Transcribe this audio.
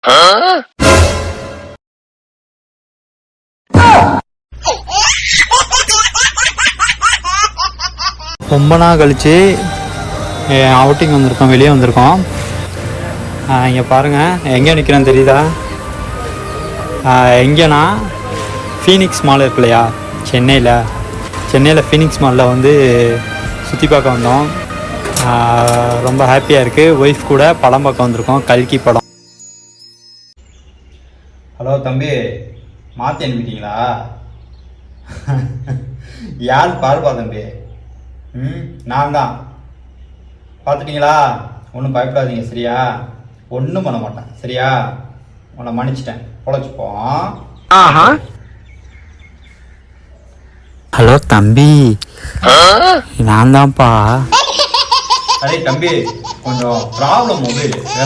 ரொம்ப நாள் கழிச்சு அவுட்டிங் வந்திருக்கோம், வெளியே வந்திருக்கோம். இங்கே பாருங்கள், எங்கே நிற்கிறேன்னு தெரியுதா? எங்கேனா ஃபீனிக்ஸ் மால் இருக்கு இல்லையா, சென்னையில் ஃபீனிக்ஸ் மாலில் வந்து சுற்றி பார்க்க வந்தோம். ரொம்ப ஹாப்பியாக இருக்குது. ஒய்ஃப் கூட படம் பார்க்க வந்திருக்கோம், கல்கி படம். ஹலோ தம்பி, மாற்றி அனுப்பிட்டீங்களா? யார் பாருப்பா தம்பி. நான் தான். பார்த்துட்டிங்களா? ஒன்றும் பயப்படாதீங்க சரியா? ஒன்றும் பண்ண மாட்டேன் சரியா? உன்னை மன்னிச்சிட்டேன், பொழைச்சிப்போம். ஹலோ தம்பி, நான் தான்ப்பா. அரே தம்பி, கொஞ்சம் ப்ராப்ளம் மொபைல் வேற